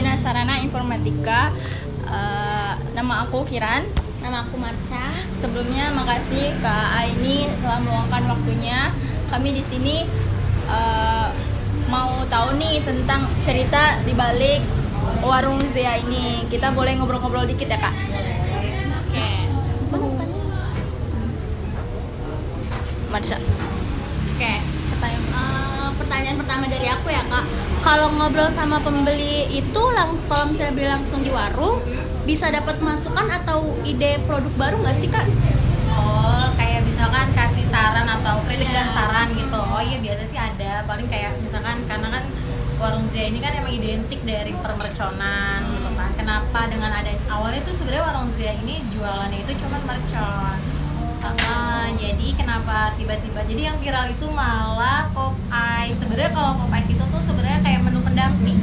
Bina Sarana Informatika. Nama aku Kiran. Nama aku Marca. Sebelumnya makasih Kak Aini telah meluangkan waktunya. Kami di sini mau tahu nih tentang cerita di balik warung Zea ini. Kita boleh ngobrol-ngobrol dikit ya Kak? Oke. Marca. Oke. Pertanyaan pertama dari aku ya Kak. Kalau ngobrol sama pembeli itu kalau misalnya beli langsung di warung, bisa dapat masukan atau ide produk baru nggak sih Kak? Oh, kayak misalkan kasih saran atau kritik dan saran gitu. Oh iya, biasa sih ada. Paling kayak misalkan karena kan warung Zia ini kan emang identik dari permerconan gitu kan. Kenapa dengan ada awalnya tuh sebenarnya warung Zia ini jualannya itu cuma mercon. Jadi kenapa tiba-tiba jadi yang viral itu malah pop ice. Sebenarnya kalau pop ice itu tuh sebenarnya kayak menu pendamping.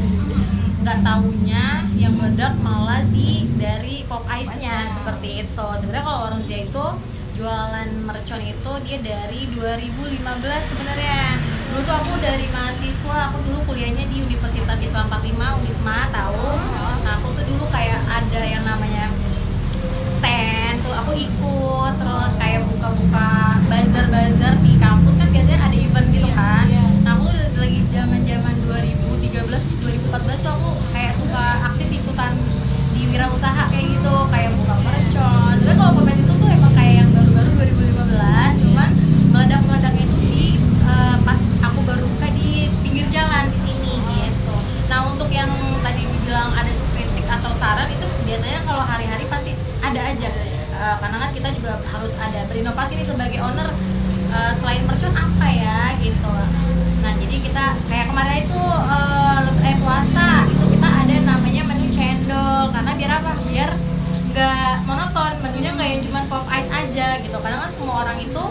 Nggak taunya yang meledak malah sih dari pop ice-nya seperti itu. Sebenarnya kalau warung Zia itu jualan mercon itu dia dari 2015 sebenarnya. Dulu tuh aku dari mahasiswa, aku dulu kuliahnya di Universitas Islam 45 Unisma, tahu. Nah, aku tuh dulu kayak ada yang namanya stand tuh aku ikut, terus kayak buka-buka bazar-bazar di kampus kan biasanya ada event gitu kan. Nah, aku tuh lagi zaman-zaman 2013 2014 tuh aku kayak suka aktif ikutan di wirausaha kayak gitu, kayak buka mercon. Sebenarnya kalau Popes itu tuh emang kayak yang baru-baru 2015, cuman meledak-meledaknya itu di pas aku baru buka di pinggir jalan di sini gitu. Nah, untuk yang tadi dibilang ada kritik atau saran itu biasanya kalau hari-hari pasti ada aja. Karena kan kita juga harus ada berinovasi nih sebagai owner, selain mercon apa ya gitu. Nah, jadi kita kayak kemarin itu puasa itu kita ada namanya menu cendol, karena biar apa? Biar nggak monoton, menunya nggak yang cuma pop ice aja gitu. Karena kan semua orang itu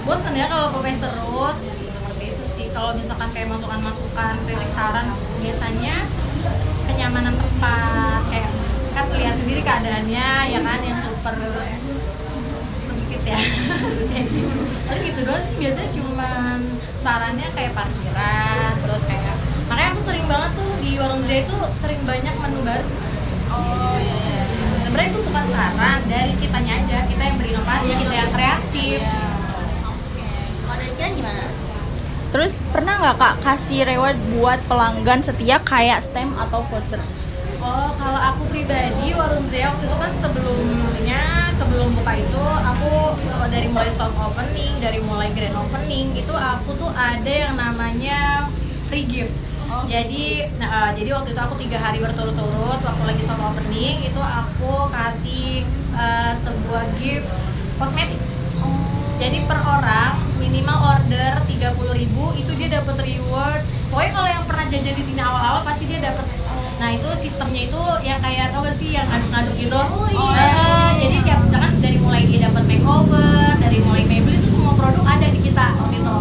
bosan ya kalau pop ice terus. Seperti itu sih. Kalau misalkan kayak masukan-masukan, kritik saran, biasanya kenyamanan tempat, kayak kan lihat sendiri keadaannya ya kan, yang super sempit ya. Kayak gitu. Tapi gitu doang sih, biasanya cuman sarannya kayak parkiran, terus kayak makanya aku sering banget tuh di warung Zia itu sering banyak menu baru. Oh iya. Sebenarnya itu bukan saran dari kitanya aja, kita yang berinovasi, kita yang kreatif. Kalau dari Kiran gimana? Terus pernah nggak Kak kasih reward buat pelanggan setia kayak stem atau voucher? Oh, kalau aku pribadi warung Zia waktu itu kan sebelum buka itu aku dari mulai soft opening, dari mulai grand opening itu aku tuh ada yang namanya free gift. Jadi waktu itu aku 3 hari berturut-turut waktu lagi soft opening itu aku kasih sebuah gift kosmetik. Jadi per orang minimal order 30.000 itu dia dapat reward. Pokoknya kalau yang pernah jajan di sini awal-awal pasti dia dapat. Nah, itu sistemnya itu yang kayak tau gak sih yang aduk-aduk gitu. Jadi misalkan dari mulai dia dapat makeover, dari mulai Maybelline itu semua produk ada di kita gitu.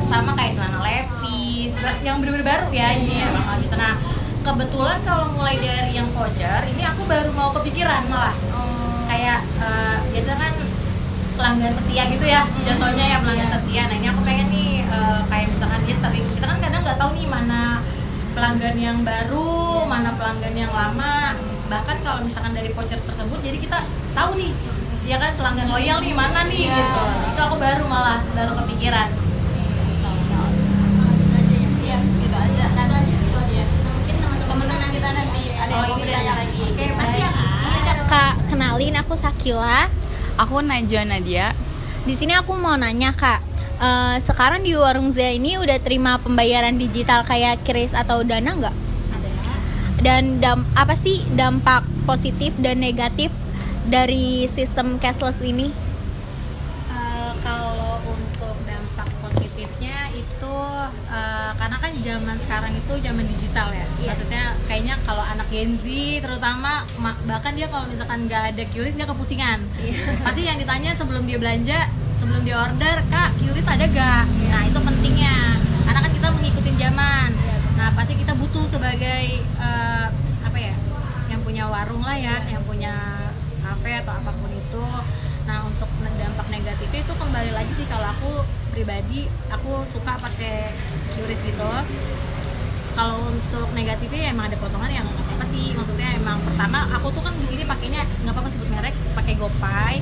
Sama kayak celana levis yang bener-bener baru ya ini ya gitu. Nah, kebetulan kalau mulai dari yang voucher ini aku baru mau kepikiran malah. Kayak biasa kan pelanggan setia gitu ya, jatuhnya ya pelanggan setia. Nah, ini aku pengen nih kayak misalkan dia sering, kita kan kadang nggak tahu nih mana pelanggan yang baru, mana pelanggan yang lama. Bahkan kalau misalkan dari voucher tersebut, jadi kita tahu nih, ya kan pelanggan loyal nih mana nih gitu. Itu aku baru kepikiran. Iya, gitu aja. Nah, lagi sih kalau dia. Mungkin teman-teman kita nanti ada yang mau bertanya lagi. Oke, Masih ya baik. Kak, kenalin aku Sakila. Aku Najwa Nadia. Di sini aku mau nanya Kak, sekarang di warung Zia ini udah terima pembayaran digital kayak Kris atau Dana nggak? Ada. Dan apa sih dampak positif dan negatif dari sistem cashless ini? Kalau untuk dampak positifnya itu karena kan zaman sekarang itu zaman digital ya. Maksudnya kayaknya kalau anak Gen Z terutama bahkan dia kalau misalkan nggak ada QRIS dia kepusingan. Pasti yang ditanya sebelum dia belanja, sebelum dia order, Kak, QRIS ada gak? Nah, itu pentingnya karena kan kita mengikuti zaman. Nah, pasti kita butuh sebagai yang punya warung lah ya, yang punya kafe atau apapun itu. Nah, untuk dampak negatifnya itu kembali lagi sih, kalau aku pribadi aku suka pakai QRIS gitu. Kalau untuk negatifnya ya emang ada potongan yang nggak apa-apa sih. Maksudnya emang pertama aku tuh kan di sini pakainya nggak apa-apa sebut merek, pakai GoPay.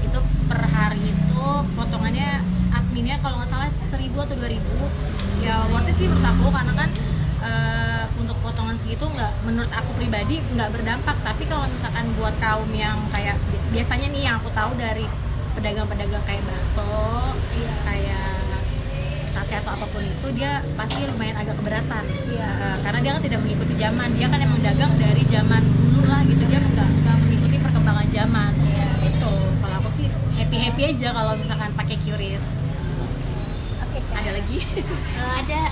Itu per hari itu potongannya adminnya kalau nggak salah 1.000 atau 2.000. Ya worth it sih menurut aku karena kan untuk potongan segitu menurut aku pribadi nggak berdampak. Tapi kalau misalkan buat kaum yang kayak biasanya nih yang aku tahu dari pedagang-pedagang kayak bakso, kayak sate atau apapun itu, dia pasti lumayan agak keberatan. Karena dia kan tidak mengikuti zaman, dia kan emang dagang dari zaman dulu lah gitu, dia nggak mengikuti perkembangan zaman. Itu kalau aku sih happy aja kalau misalkan pakai QRIS. Ada lagi? Ada.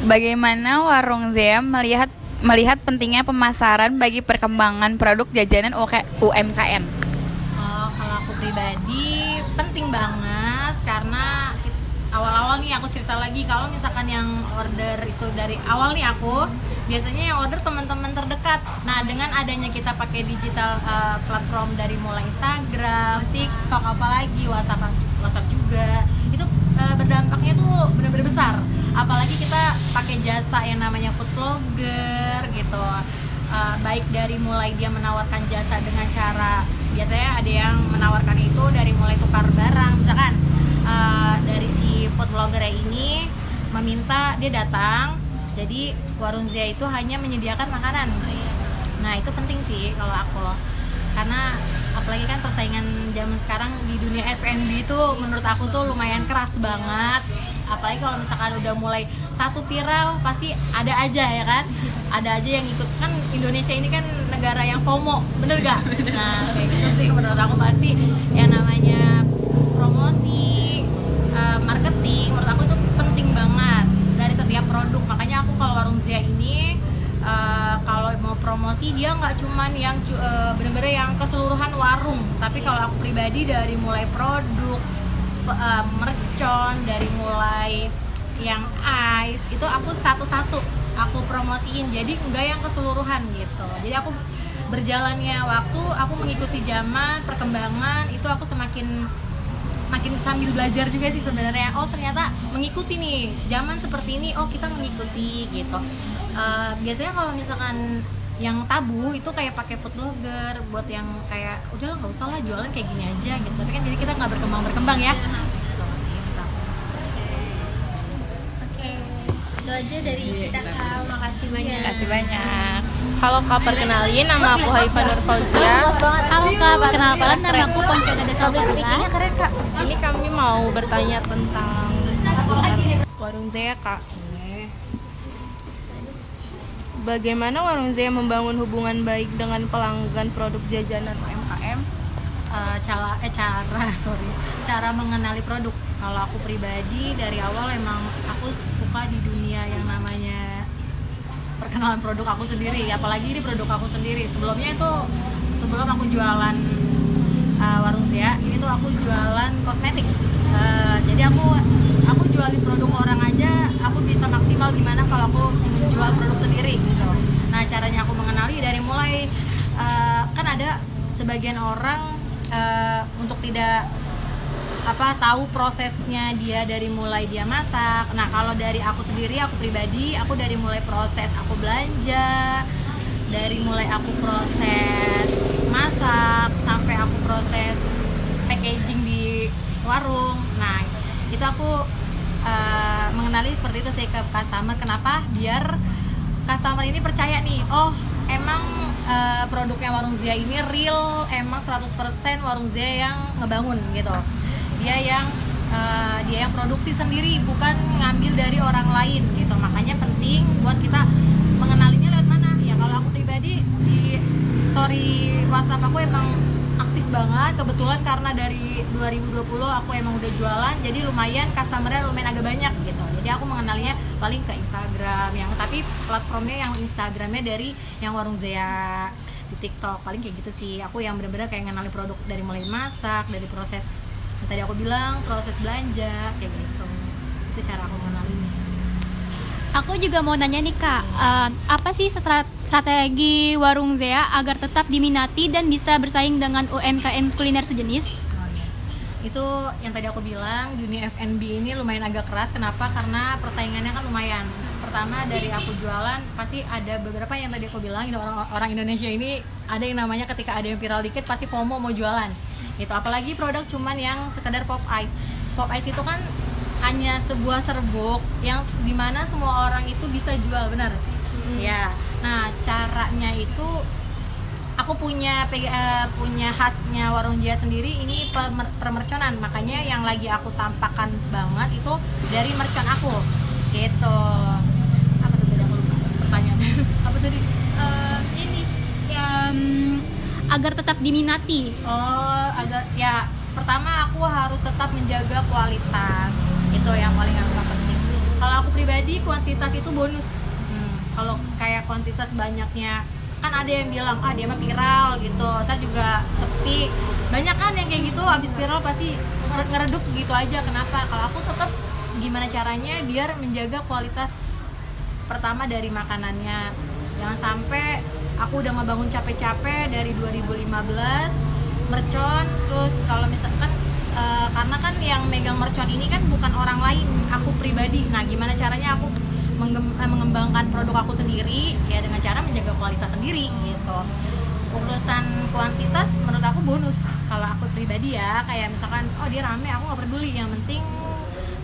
Bagaimana Warung Zea melihat pentingnya pemasaran bagi perkembangan produk jajanan UMKM? Kalau aku pribadi penting banget karena awal-awal nih aku cerita lagi, kalau misalkan yang order itu dari awal nih aku biasanya yang order teman-teman terdekat. Nah dengan adanya kita pakai digital platform dari mulai Instagram, TikTok, apalagi WhatsApp juga, itu berdampaknya tuh benar-benar besar. Apalagi kita pakai jasa yang namanya food blogger gitu. Baik dari mulai dia menawarkan jasa dengan cara, biasanya ada yang menawarkan itu dari mulai tukar barang, misalkan dari si food blogger ini meminta dia datang, jadi Warung Zea itu hanya menyediakan makanan. Nah itu penting sih kalau aku, karena apalagi kan persaingan zaman sekarang di dunia F&B itu menurut aku tuh lumayan keras banget. Apalagi kalau misalkan udah mulai satu viral pasti ada aja ya kan, ada aja yang ikut. Kan Indonesia ini kan negara yang FOMO, bener gak? Nah kayak gitu sih menurut aku, pasti yang namanya promosi, marketing menurut aku itu penting banget dari setiap produk. Makanya aku kalau Warung Zea ini kalau mau promosi dia nggak cuman yang bener-bener yang keseluruhan warung, tapi kalau aku pribadi dari mulai produk, mercon, dari mulai yang ice itu aku satu-satu aku promosiin, jadi enggak yang keseluruhan gitu. Jadi aku berjalannya waktu, aku mengikuti zaman perkembangan itu, aku makin sambil belajar juga sih sebenarnya. Oh ternyata mengikuti nih zaman seperti ini, oh kita mengikuti gitu. Biasanya kalau misalkan yang tabu itu kayak pakai food blogger buat yang kayak udahlah nggak usah lah jualan kayak gini aja gitu, tapi kan jadi kita nggak berkembang ya. Itu aja dari kita, Kak. Makasih banyak. Terima kasih banyak. Halo Kak, perkenalin nama aku Haifa Nur Fauzia. Halo Kak, perkenalkan nama aku Ponco Dada Salvadora. Keren Kak. Di sini kami mau bertanya tentang seputar Warung Zea Kak. Bagaimana Warung Zea membangun hubungan baik dengan pelanggan produk jajanan UMKM? Cara mengenali produk. Kalau aku pribadi dari awal emang aku suka di dunia yang namanya perkenalan produk aku sendiri, apalagi ini produk aku sendiri. Sebelum aku jualan Warung Zea, ini tuh aku jualan kosmetik. Jadi aku jualin produk orang aja, aku bisa maksimal gimana kalau aku menjual produk sendiri gitu. Nah caranya aku mengenali dari mulai kan ada sebagian orang untuk tidak tahu prosesnya dia dari mulai dia masak. Nah kalau dari aku sendiri, aku pribadi, aku dari mulai proses aku belanja, dari mulai aku proses masak sampai aku proses packaging di warung. Nah itu aku mengenali seperti itu sih ke customer. Kenapa? Biar customer ini percaya nih, oh emang produknya Warung Zea ini real, emang 100% Warung Zea yang ngebangun gitu. Dia yang produksi sendiri, bukan ngambil dari orang lain gitu. Makanya penting buat kita mengenalinya lewat mana ya. Kalau aku pribadi di story WhatsApp aku emang aktif banget, kebetulan karena dari 2020 aku emang udah jualan, jadi lumayan customernya lumayan agak banyak gitu. Jadi aku mengenalinya paling ke Instagram, tapi platformnya yang Instagramnya dari yang Warung Zea, di TikTok, paling kayak gitu sih. Aku yang benar-benar kayak ngenali produk dari mulai masak, dari proses yang tadi aku bilang, proses belanja kayak gitu. Itu cara aku mengenalinya. Aku juga mau nanya nih Kak, apa sih strategi Warung Zea agar tetap diminati dan bisa bersaing dengan UMKM kuliner sejenis? Itu yang tadi aku bilang, dunia F&B ini lumayan agak keras. Kenapa? Karena persaingannya kan lumayan. pertama dari aku jualan pasti ada beberapa yang tadi aku bilang, ini orang Indonesia ini ada yang namanya ketika ada yang viral dikit pasti FOMO mau jualan gitu, apalagi produk cuman yang sekedar pop ice. Pop ice itu kan hanya sebuah serbuk yang dimana semua orang itu bisa jual, benar ya. Nah caranya itu aku punya khasnya Warung Zia sendiri, ini permerconan, makanya yang lagi aku tampakkan banget itu dari mercon aku gitu. Apa tuh tadi aku lupa pertanyaannya? Apa tadi? Ini agar tetap diminati. Oh, agar ya pertama aku harus tetap menjaga kualitas, itu yang paling penting. Kalau aku pribadi kuantitas itu bonus. Kalau kayak kuantitas banyaknya, kan ada yang bilang dia mah viral gitu, ntar juga sepi. Banyak kan yang kayak gitu, abis viral pasti ngeredup gitu aja. Kenapa? Kalau aku tetap gimana caranya biar menjaga kualitas, pertama dari makanannya. Jangan sampai aku udah ngebangun capek-capek dari 2015 mercon, terus kalau misalkan karena kan yang megang mercon ini kan bukan orang lain, aku pribadi. Nah gimana caranya aku mengembangkan produk aku sendiri ya dengan cara menjaga kualitas sendiri gitu. Urusan kuantitas menurut aku bonus kalau aku pribadi ya, kayak misalkan dia rame aku nggak peduli, yang penting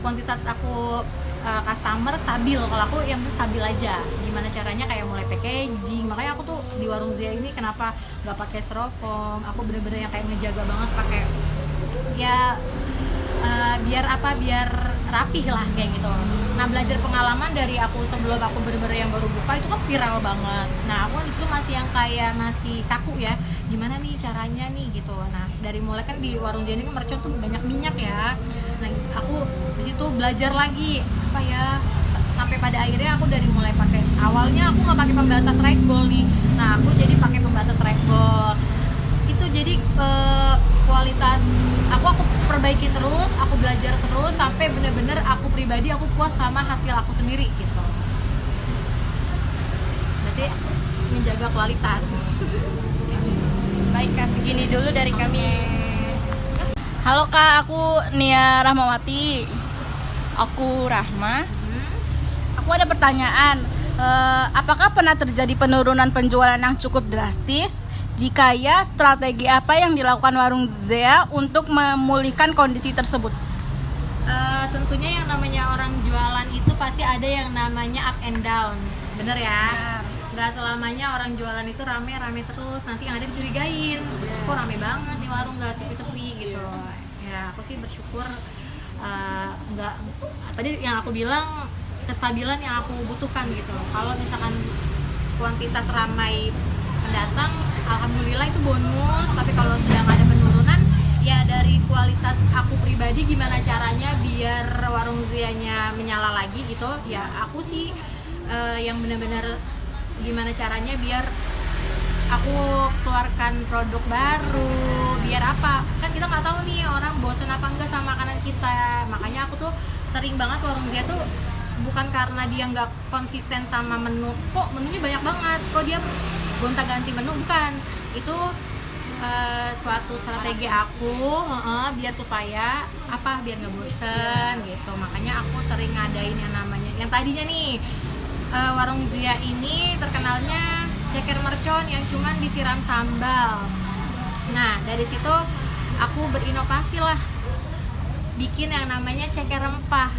kuantitas aku customer stabil. Kalau aku yang penting stabil aja. Gimana caranya kayak mulai packaging, makanya aku tuh di Warung Zia ini kenapa nggak pakai styrofoam, aku bener-bener yang kayak ngejaga banget pakai ya biar rapih lah kayak gitu. Nah belajar pengalaman dari aku sebelum aku bener-bener yang baru buka itu kan viral banget. Nah aku di situ masih yang kayak masih kaku ya, gimana nih caranya nih gitu. Nah dari mulai kan di Warung Zia ini kan mercon tuh banyak minyak ya. Nah aku di situ belajar lagi apa ya, sampai pada akhirnya aku dari mulai pakai, awalnya aku nggak pakai pembatas rice bowl nih. Nah aku jadi pakai pembatas rice bowl. Itu jadi kualitas aku perbaiki terus, aku belajar terus sampai bener-bener aku pribadi aku puas sama hasil aku sendiri gitu. Berarti menjaga kualitas. Baik Kak, segini dulu dari kami. Halo Kak, aku Nia Rahmawati. Aku Rahma. Aku ada pertanyaan. Apakah pernah terjadi penurunan penjualan yang cukup drastis? Jika ya, strategi apa yang dilakukan Warung Zia untuk memulihkan kondisi tersebut? Tentunya yang namanya orang jualan itu pasti ada yang namanya up and down, bener ya? Nggak selamanya orang jualan itu rame terus, nanti yang ada dicurigain, kok rame banget nih warung, nggak sepi-sepi gitu. Ya aku sih bersyukur nggak, tadi yang aku bilang kestabilan yang aku butuhkan gitu. Kalau misalkan kuantitas ramai pendatang, alhamdulillah itu bonus. Tapi kalau sedang ada penurunan, ya dari kualitas aku pribadi gimana caranya biar Warung Zia-nya menyala lagi gitu. Ya aku sih yang benar-benar gimana caranya biar aku keluarkan produk baru, biar apa? Kan kita nggak tahu nih orang bosan apa enggak sama makanan kita. Makanya aku tuh sering banget Warung Zia tuh bukan karena dia nggak konsisten sama menu, kok menunya banyak banget, kok dia gonta-ganti menu, bukan. Itu suatu strategi aku biar supaya apa, biar nggak bosen gitu. Makanya aku sering ngadain yang namanya, yang tadinya nih Warung Zia ini terkenalnya ceker mercon yang cuman disiram sambal. Nah dari situ aku berinovasi lah, bikin yang namanya ceker rempah.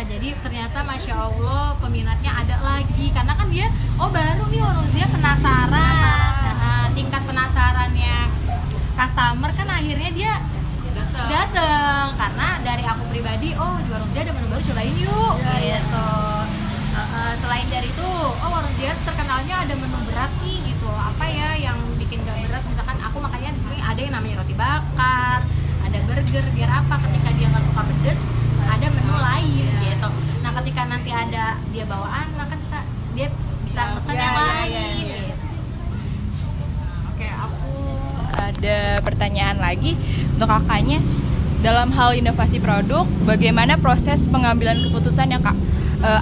Jadi ternyata Masya Allah peminatnya ada lagi, karena kan dia baru nih Warung Zia, penasaran. Tingkat penasarannya customer kan akhirnya dia dateng, karena dari aku pribadi di Warung Zia ada menu baru, cobain yuk gitu. Selain dari itu Warung Zia terkenalnya ada menu berat nih gitu. Apa ya yang bikin gak berat, misalkan aku makanya di sini ada yang namanya roti bakar, ada burger, biar apa, ketika dia nggak suka pedes ada menu lain gitu. Nah ketika nanti ada dia bawa anak kan dia bisa pesan yang lain gitu. Oke, aku Ada pertanyaan lagi untuk kakaknya. Dalam hal inovasi produk, bagaimana proses pengambilan keputusan ya Kak?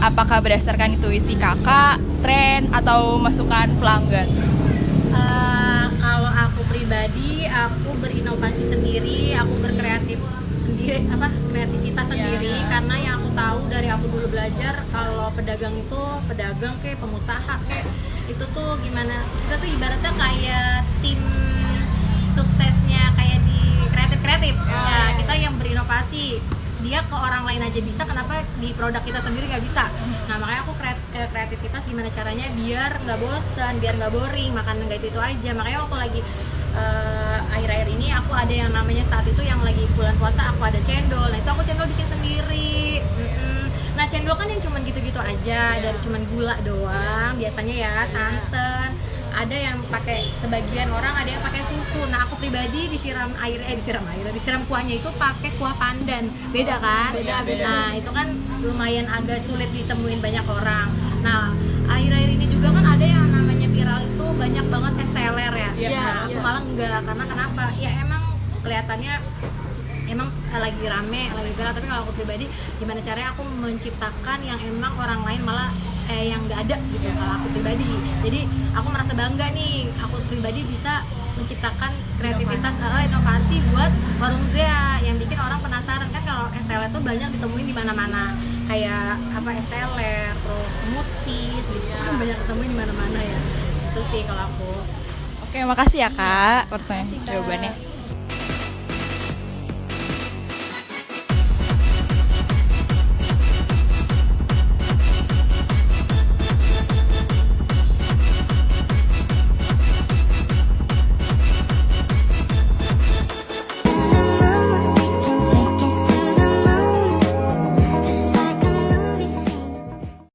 Apakah berdasarkan intuisi kakak, tren, atau masukan pelanggan? kalau aku pribadi pribadi aku berinovasi sendiri, aku berkreatif sendiri, kreativitas sendiri, karena yang aku tahu dari aku dulu belajar kalau pedagang kayak pengusaha kayak itu tuh gimana, kita tuh ibaratnya kayak tim suksesnya kayak di kreatif ya, kita yang berinovasi. Dia ke orang lain aja bisa, kenapa di produk kita sendiri nggak bisa? Nah makanya aku kreativitas gimana caranya biar nggak bosan, biar nggak boring, makan nggak itu aja. Makanya waktu lagi akhir-akhir ini aku ada yang namanya saat itu yang lagi bulan puasa aku ada cendol. Nah itu aku cendol bikin sendiri. Nah cendol kan yang cuman gitu-gitu aja, dari cuman gula doang biasanya ya, santan. Ada yang pakai, sebagian orang ada yang pakai susu. Nah aku pribadi disiram kuahnya itu pakai kuah pandan, beda kan? Beda. Nah itu kan lumayan agak sulit ditemuin banyak orang. Nah akhir-akhir ini juga kan ada yang namanya viral itu banyak banget es teler ya. Nah aku malah enggak, karena kenapa? Ya emang kelihatannya emang lagi rame, lagi viral, tapi kalau aku pribadi gimana caranya aku menciptakan yang emang orang lain malah yang nggak ada gitu kalau aku pribadi. Jadi aku merasa bangga nih, aku pribadi bisa menciptakan kreativitas, inovasi buat warung Zea yang bikin orang penasaran. Kan kalau es teler tuh banyak ditemuin di mana-mana, kayak es teler, terus smoothies gitu kan banyak ditemuin di mana-mana ya. Itu sih kalau aku. Oke, makasih ya Kak pertanyaan jawabannya.